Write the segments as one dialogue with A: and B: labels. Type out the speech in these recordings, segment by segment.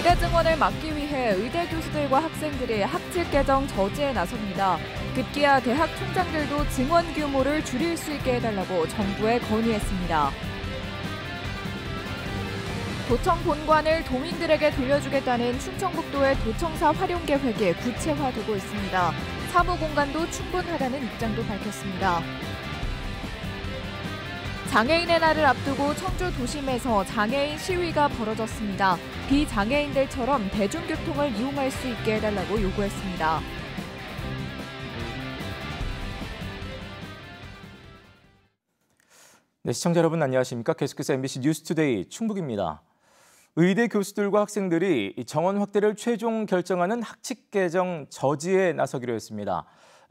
A: 의대 증원을 막기 위해 의대 교수들과 학생들이 학칙 개정 저지에 나섭니다. 급기야 대학 총장들도 증원 규모를 줄일 수 있게 해달라고 정부에 건의했습니다. 도청 본관을 도민들에게 돌려주겠다는 충청북도의 도청사 활용 계획이 구체화되고 있습니다. 사무 공간도 충분하다는 입장도 밝혔습니다. 장애인의 날을 앞두고 청주 도심에서 장애인 시위가 벌어졌습니다. 비장애인들처럼 대중교통을 이용할 수 있게 해달라고 요구했습니다.
B: 네, 시청자 여러분 안녕하십니까? 계속해서 MBC 뉴스투데이 충북입니다. 의대 교수들과 학생들이 정원 확대를 최종 결정하는 학칙 개정 저지에 나서기로 했습니다.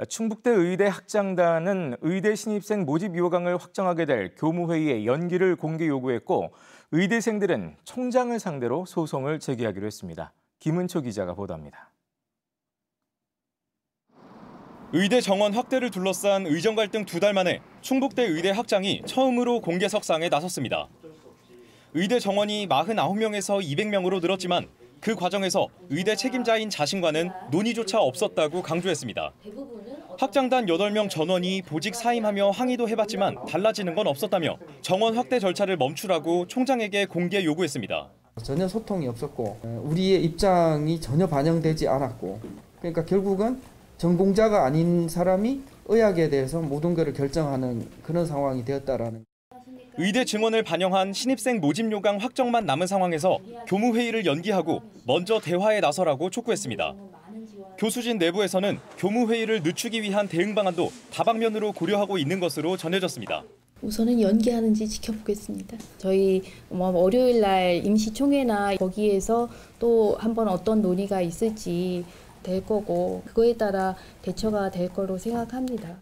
B: 충북대 의대 학장단은 의대 신입생 모집 요강을 확정하게 될 교무회의의 연기를 공개 요구했고 의대생들은 총장을 상대로 소송을 제기하기로 했습니다. 김은초 기자가 보도합니다.
C: 의대 정원 확대를 둘러싼 의정 갈등 2달 만에 충북대 의대 학장이 처음으로 공개석상에 나섰습니다. 의대 정원이 49명에서 200명으로 늘었지만 그 과정에서 의대 책임자인 자신과는 논의조차 없었다고 강조했습니다. 학장단 8명 전원이 보직 사임하며 항의도 해봤지만 달라지는 건 없었다며 정원 확대 절차를 멈추라고 총장에게 공개 요구했습니다.
D: 전혀 소통이 없었고 우리의 입장이 전혀 반영되지 않았고 그러니까 결국은 전공자가 아닌 사람이 의학에 대해서 모든 것을 결정하는 그런 상황이 되었다라는.
C: 의대 증원을 반영한 신입생 모집 요강 확정만 남은 상황에서 교무회의를 연기하고 먼저 대화에 나서라고 촉구했습니다. 교수진 내부에서는 교무회의를 늦추기 위한 대응 방안도 다방면으로 고려하고 있는 것으로 전해졌습니다.
E: 우선은 연기하는지 지켜보겠습니다. 저희 월요일 날 임시총회나 거기에서 또 한번 어떤 논의가 있을지 될 거고 그거에 따라 대처가 될 거로 생각합니다.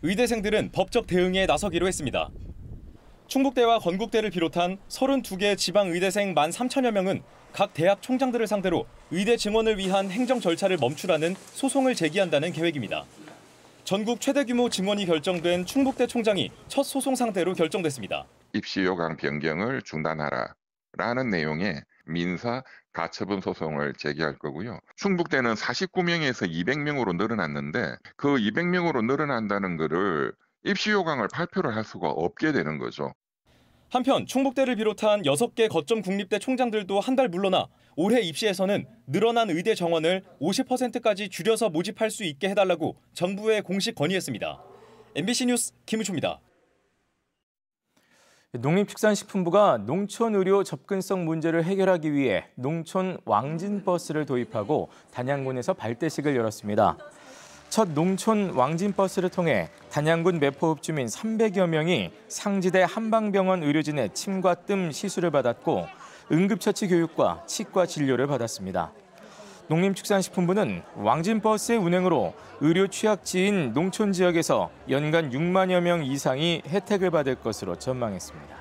C: 의대생들은 법적 대응에 나서기로 했습니다. 충북대와 건국대를 비롯한 32개 지방의대생 13,000여 명은 각 대학 총장들을 상대로 의대 증원을 위한 행정 절차를 멈추라는 소송을 제기한다는 계획입니다. 전국 최대 규모 증원이 결정된 충북대 총장이 첫 소송 상대로 결정됐습니다.
F: 입시 요강 변경을 중단하라라는 내용의 민사 가처분 소송을 제기할 거고요. 충북대는 49명에서 200명으로 늘어났는데 그 200명으로 늘어난다는 거를 입시 요강을 발표를 할 수가 없게 되는 거죠.
C: 한편 충북대를 비롯한 6개 거점 국립대 총장들도 한 달 물러나 올해 입시에서는 늘어난 의대 정원을 50%까지 줄여서 모집할 수 있게 해달라고 정부에 공식 건의했습니다. MBC 뉴스 김우초입니다.
B: 농림축산식품부가 농촌 의료 접근성 문제를 해결하기 위해 농촌 왕진버스를 도입하고 단양군에서 발대식을 열었습니다. 첫 농촌 왕진버스를 통해 단양군 매포읍 주민 300여 명이 상지대 한방병원 의료진의 침과 뜸 시술을 받았고 응급처치 교육과 치과 진료를 받았습니다. 농림축산식품부는 왕진버스의 운행으로 의료 취약지인 농촌 지역에서 연간 6만여 명 이상이 혜택을 받을 것으로 전망했습니다.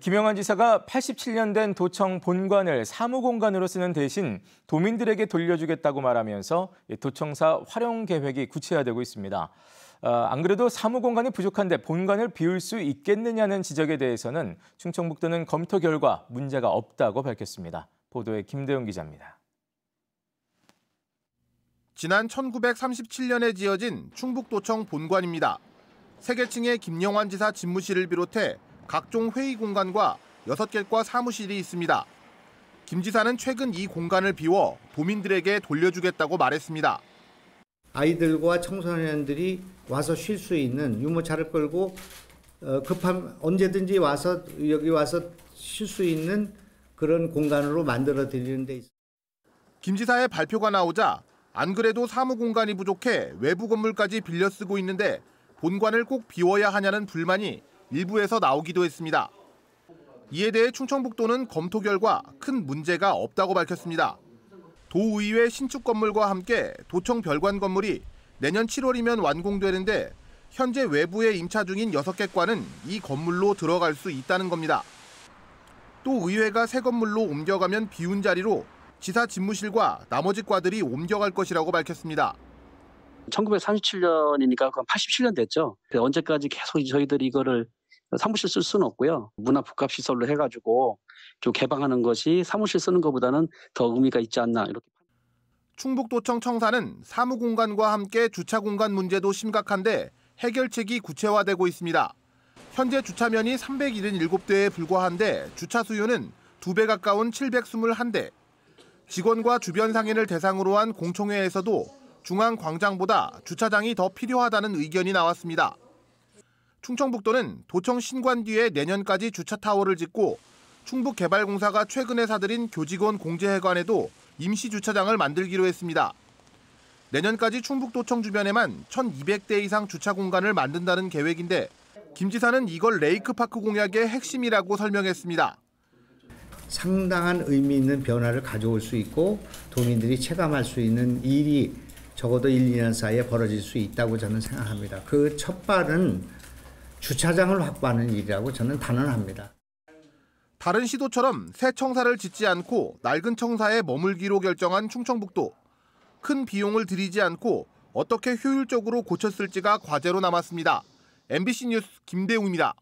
B: 김영환 지사가 87년 된 도청 본관을 사무공간으로 쓰는 대신 도민들에게 돌려주겠다고 말하면서 도청사 활용 계획이 구체화되고 있습니다. 안 그래도 사무공간이 부족한데 본관을 비울 수 있겠느냐는 지적에 대해서는 충청북도는 검토 결과 문제가 없다고 밝혔습니다. 보도에 김대용 기자입니다.
G: 지난 1937년에 지어진 충북도청 본관입니다. 세계층의 김영환 지사 집무실을 비롯해 각종 회의 공간과 6개과 사무실이 있습니다. 김 지사는 최근 이 공간을 비워 도민들에게 돌려주겠다고 말했습니다.
H: 아이들과 청소년들이 와서 쉴 수 있는 유모차를 끌고 급하면 언제든지 와서 여기 와서 쉴 수 있는 그런 공간으로 만들어 드리는 데 있습니다.
G: 김 지사의 발표가 나오자 안 그래도 사무 공간이 부족해 외부 건물까지 빌려 쓰고 있는데 본관을 꼭 비워야 하냐는 불만이 일부에서 나오기도 했습니다. 이에 대해 충청북도는 검토 결과 큰 문제가 없다고 밝혔습니다. 도의회 신축 건물과 함께 도청 별관 건물이 내년 7월이면 완공되는데 현재 외부에 임차 중인 6개 과는 이 건물로 들어갈 수 있다는 겁니다. 또 의회가 새 건물로 옮겨가면 비운 자리로 지사 집무실과 나머지 과들이 옮겨갈 것이라고 밝혔습니다.
I: 1937년이니까 87년 됐죠. 언제까지 계속 저희들이 이거를 사무실 쓸 수는 없고요. 문화복합시설로 해가지고 좀 개방하는 것이 사무실 쓰는 것보다는 더 의미가 있지 않나 이렇게.
G: 충북도청 청사는 사무공간과 함께 주차공간 문제도 심각한데 해결책이 구체화되고 있습니다. 현재 주차면이 377대에 불과한데 주차 수요는 2배 가까운 721대. 직원과 주변 상인을 대상으로 한 공청회에서도 중앙광장보다 주차장이 더 필요하다는 의견이 나왔습니다. 충청북도는 도청 신관 뒤에 내년까지 주차타워를 짓고 충북개발공사가 최근에 사들인 교직원 공제회관에도 임시 주차장을 만들기로 했습니다. 내년까지 충북도청 주변에만 1,200대 이상 주차 공간을 만든다는 계획인데 김 지사는 이걸 레이크파크 공약의 핵심이라고 설명했습니다.
H: 상당한 의미 있는 변화를 가져올 수 있고 도민들이 체감할 수 있는 일이 적어도 1, 2년 사이에 벌어질 수 있다고 저는 생각합니다. 그 첫 발은 주차장을 확보하는 일이라고 저는 단언합니다.
G: 다른 시도처럼 새 청사를 짓지 않고 낡은 청사에 머물기로 결정한 충청북도. 큰 비용을 들이지 않고 어떻게 효율적으로 고쳤을지가 과제로 남았습니다. MBC 뉴스 김대웅입니다.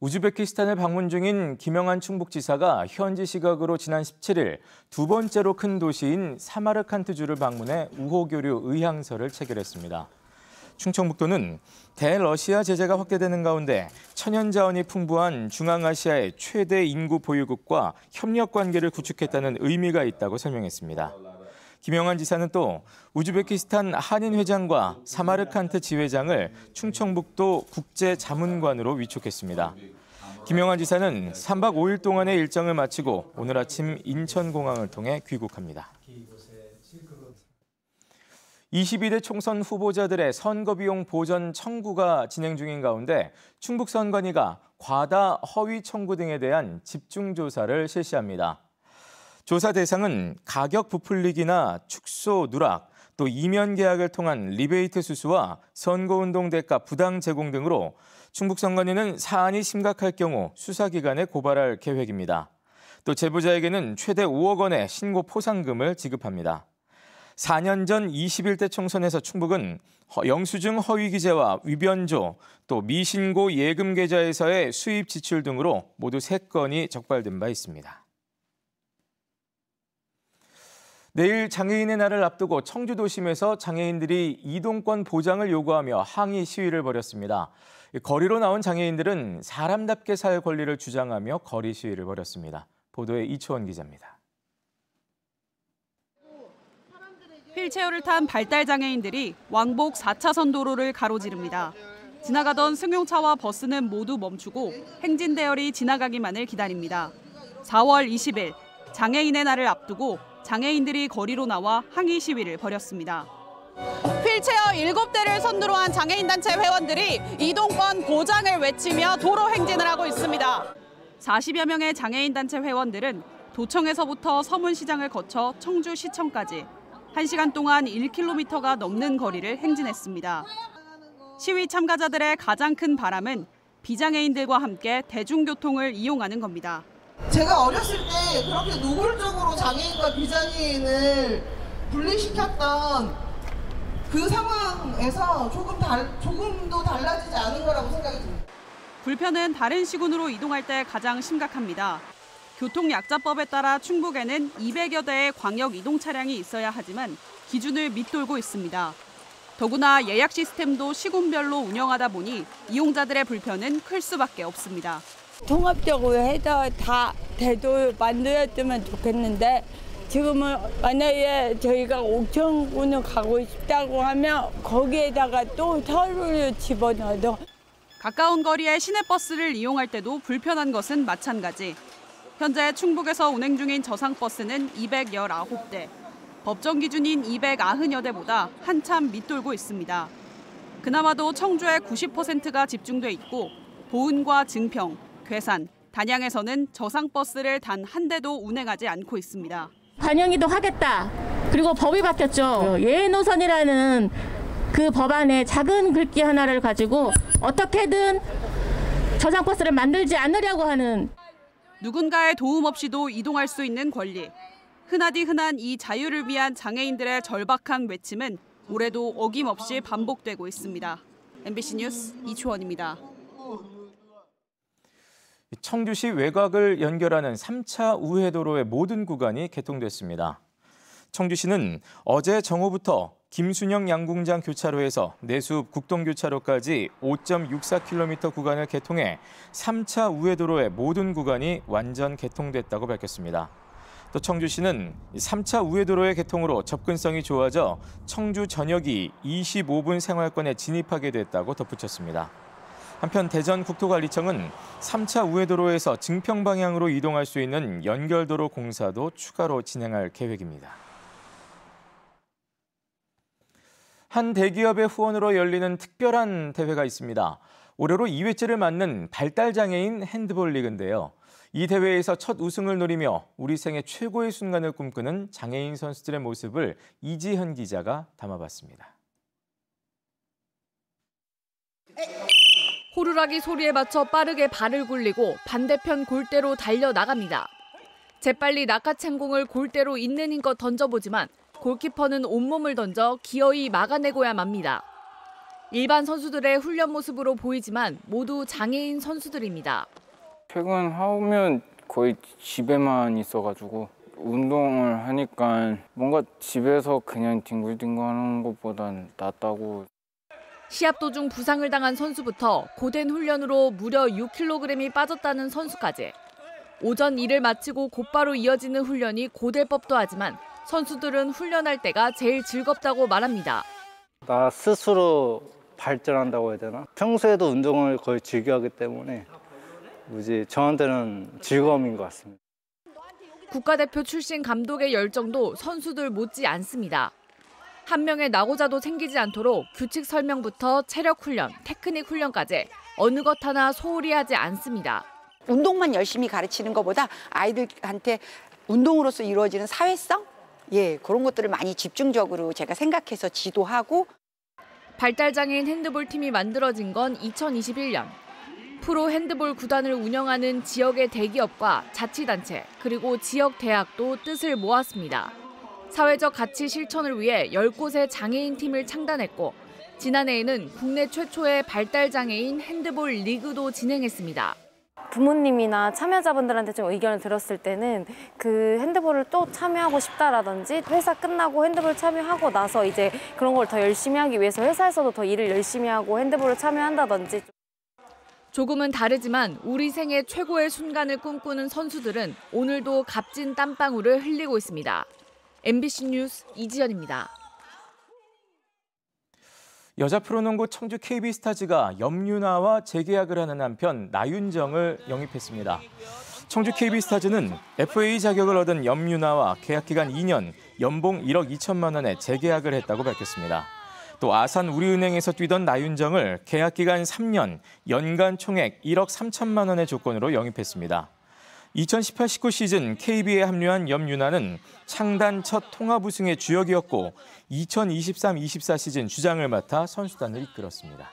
B: 우즈베키스탄을 방문 중인 김영한 충북지사가 현지 시각으로 지난 17일 두 번째로 큰 도시인 사마르칸트주를 방문해 우호교류 의향서를 체결했습니다. 충청북도는 대러시아 제재가 확대되는 가운데 천연자원이 풍부한 중앙아시아의 최대 인구 보유국과 협력 관계를 구축했다는 의미가 있다고 설명했습니다. 김영한 지사는 또 우즈베키스탄 한인회장과 사마르칸트 지회장을 충청북도 국제자문관으로 위촉했습니다. 김영한 지사는 3박 5일 동안의 일정을 마치고 오늘 아침 인천공항을 통해 귀국합니다. 22대 총선 후보자들의 선거비용 보전 청구가 진행 중인 가운데 충북선관위가 과다 허위 청구 등에 대한 집중조사를 실시합니다. 조사 대상은 가격 부풀리기나 축소 누락, 또 이면 계약을 통한 리베이트 수수와 선거운동 대가 부당 제공 등으로 충북선관위는 사안이 심각할 경우 수사기관에 고발할 계획입니다. 또 제보자에게는 최대 5억 원의 신고 포상금을 지급합니다. 4년 전 21대 총선에서 충북은 영수증 허위 기재와 위변조, 또 미신고 예금 계좌에서의 수입 지출 등으로 모두 3건이 적발된 바 있습니다. 내일 장애인의 날을 앞두고 청주도심에서 장애인들이 이동권 보장을 요구하며 항의 시위를 벌였습니다. 거리로 나온 장애인들은 사람답게 살 권리를 주장하며 거리 시위를 벌였습니다. 보도에 이초원 기자입니다.
J: 휠체어를 탄 발달 장애인들이 왕복 4차선 도로를 가로지릅니다. 지나가던 승용차와 버스는 모두 멈추고 행진 대열이 지나가기만을 기다립니다. 4월 20일 장애인의 날을 앞두고 장애인들이 거리로 나와 항의 시위를 벌였습니다. 휠체어 7대를 선두로 한 장애인단체 회원들이 이동권 보장을 외치며 도로 행진을 하고 있습니다. 40여 명의 장애인단체 회원들은 도청에서부터 서문시장을 거쳐 청주시청까지 1시간 동안 1km가 넘는 거리를 행진했습니다. 시위 참가자들의 가장 큰 바람은 비장애인들과 함께 대중교통을 이용하는 겁니다.
K: 제가 어렸을 때 그렇게 노골적으로 장애인과 비장애인을 분리시켰던 그 상황에서 조금도 달라지지 않은 거라고 생각이 듭니다.
J: 불편은 다른 시군으로 이동할 때 가장 심각합니다. 교통약자법에 따라 충북에는 200여 대의 광역 이동 차량이 있어야 하지만 기준을 밑돌고 있습니다. 더구나 예약 시스템도 시군별로 운영하다 보니 이용자들의 불편은 클 수밖에 없습니다.
L: 통합적으로 해서 다 대도 만들었으면 좋겠는데 지금은 만약에 저희가 옥천군을 가고 싶다고 하면 거기에다가 또 서울을 집어넣어서
J: 가까운 거리의 시내버스를 이용할 때도 불편한 것은 마찬가지. 현재 충북에서 운행 중인 저상버스는 219대, 법정 기준인 290여 대보다 한참 밑돌고 있습니다. 그나마도 청주의 90%가 집중돼 있고 보은과 증평, 괴산, 단양에서는 저상버스를 단 한 대도 운행하지 않고 있습니다.
M: 반영이도 하겠다. 그리고 법이 바뀌었죠. 예노선이라는 그 법안에 작은 글귀 하나를 가지고 어떻게든 저상버스를 만들지 않으려고 하는.
J: 누군가의 도움 없이도 이동할 수 있는 권리. 흔하디 흔한 이 자유를 위한 장애인들의 절박한 외침은 올해도 어김없이 반복되고 있습니다. MBC 뉴스 이초원입니다.
B: 청주시 외곽을 연결하는 3차 우회도로의 모든 구간이 개통됐습니다. 청주시는 어제 정오부터 김순영 양궁장 교차로에서 내숲 국동교차로까지 5.64km 구간을 개통해 3차 우회도로의 모든 구간이 완전 개통됐다고 밝혔습니다. 또 청주시는 3차 우회도로의 개통으로 접근성이 좋아져 청주 전역이 25분 생활권에 진입하게 됐다고 덧붙였습니다. 한편 대전국토관리청은 3차 우회도로에서 증평 방향으로 이동할 수 있는 연결도로 공사도 추가로 진행할 계획입니다. 한 대기업의 후원으로 열리는 특별한 대회가 있습니다. 올해로 2회째를 맞는 발달장애인 핸드볼 리그인데요. 이 대회에서 첫 우승을 노리며 우리 생애 최고의 순간을 꿈꾸는 장애인 선수들의 모습을 이지현 기자가 담아봤습니다.
A: 호루라기 소리에 맞춰 빠르게 발을 굴리고 반대편 골대로 달려나갑니다. 재빨리 낙하챙공을 골대로 있는 힘껏 던져보지만 골키퍼는 온몸을 던져 기어이 막아내고야 맙니다. 일반 선수들의 훈련 모습으로 보이지만 모두 장애인 선수들입니다.
N: 퇴근하면 거의 집에만 있어가지고 운동을 하니까 뭔가 집에서 그냥 뒹굴뒹굴하는 것보단 낫다고.
A: 시합 도중 부상을 당한 선수부터 고된 훈련으로 무려 6kg이 빠졌다는 선수까지. 오전 일을 마치고 곧바로 이어지는 훈련이 고될 법도 하지만 선수들은 훈련할 때가 제일 즐겁다고 말합니다.
O: 나 스스로 발전한다고 해야 되나? 평소에도 운동을 거의 즐겨하기 때문에 저한테는 즐거움인 것 같습니다.
A: 국가대표 출신 감독의 열정도 선수들 못지 않습니다. 한 명의 낙오자도 생기지 않도록 규칙 설명부터 체력 훈련, 테크닉 훈련까지 어느 것 하나 소홀히 하지 않습니다.
P: 운동만 열심히 가르치는 것보다 아이들한테 운동으로서 이루어지는 사회성? 그런 것들을 많이 집중적으로 제가 생각해서 지도하고.
A: 발달장애인 핸드볼팀이 만들어진 건 2021년. 프로 핸드볼 구단을 운영하는 지역의 대기업과 자치단체 그리고 지역 대학도 뜻을 모았습니다. 사회적 가치 실천을 위해 10곳의 장애인 팀을 창단했고 지난해에는 국내 최초의 발달장애인 핸드볼 리그도 진행했습니다.
Q: 부모님이나 참여자분들한테 좀 의견을 들었을 때는 그 핸드볼을 또 참여하고 싶다라든지 회사 끝나고 핸드볼 참여하고 나서 이제 그런 걸 더 열심히 하기 위해서 회사에서도 더 일을 열심히 하고 핸드볼을 참여한다든지.
A: 조금은 다르지만 우리 생애 최고의 순간을 꿈꾸는 선수들은 오늘도 값진 땀방울을 흘리고 있습니다. MBC 뉴스 이지연입니다.
B: 여자 프로농구 청주 KB스타즈가 염유나와 재계약을 하는 한편 나윤정을 영입했습니다. 청주 KB스타즈는 FA 자격을 얻은 염유나와 계약 기간 2년, 연봉 1억 2천만 원에 재계약을 했다고 밝혔습니다. 또 아산 우리은행에서 뛰던 나윤정을 계약 기간 3년, 연간 총액 1억 3천만 원의 조건으로 영입했습니다. 2018-19 시즌 KB에 합류한 염유나는 창단 첫 통합 우승의 주역이었고 2023-24 시즌 주장을 맡아 선수단을 이끌었습니다.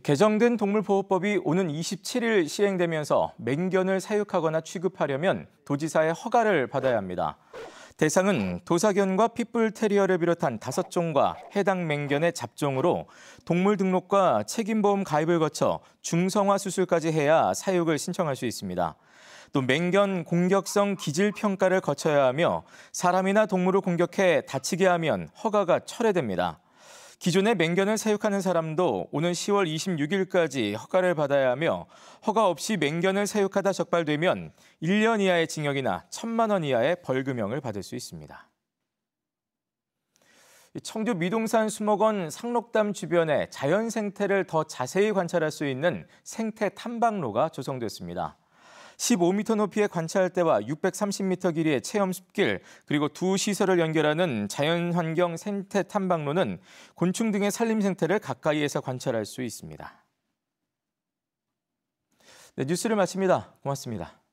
B: 개정된 동물보호법이 오는 27일 시행되면서 맹견을 사육하거나 취급하려면 도지사의 허가를 받아야 합니다. 대상은 도사견과 핏불 테리어를 비롯한 5종과 해당 맹견의 잡종으로 동물 등록과 책임보험 가입을 거쳐 중성화 수술까지 해야 사육을 신청할 수 있습니다. 또 맹견 공격성 기질 평가를 거쳐야 하며 사람이나 동물을 공격해 다치게 하면 허가가 철회됩니다. 기존의 맹견을 사육하는 사람도 오는 10월 26일까지 허가를 받아야 하며 허가 없이 맹견을 사육하다 적발되면 1년 이하의 징역이나 1,000만 원 이하의 벌금형을 받을 수 있습니다. 청주 미동산 수목원 상록담 주변의 자연 생태를 더 자세히 관찰할 수 있는 생태 탐방로가 조성됐습니다. 15m 높이의 관찰대와 630m 길이의 체험 숲길, 그리고 두 시설을 연결하는 자연환경 생태 탐방로는 곤충 등의 산림 생태를 가까이에서 관찰할 수 있습니다. 네, 뉴스를 마칩니다. 고맙습니다.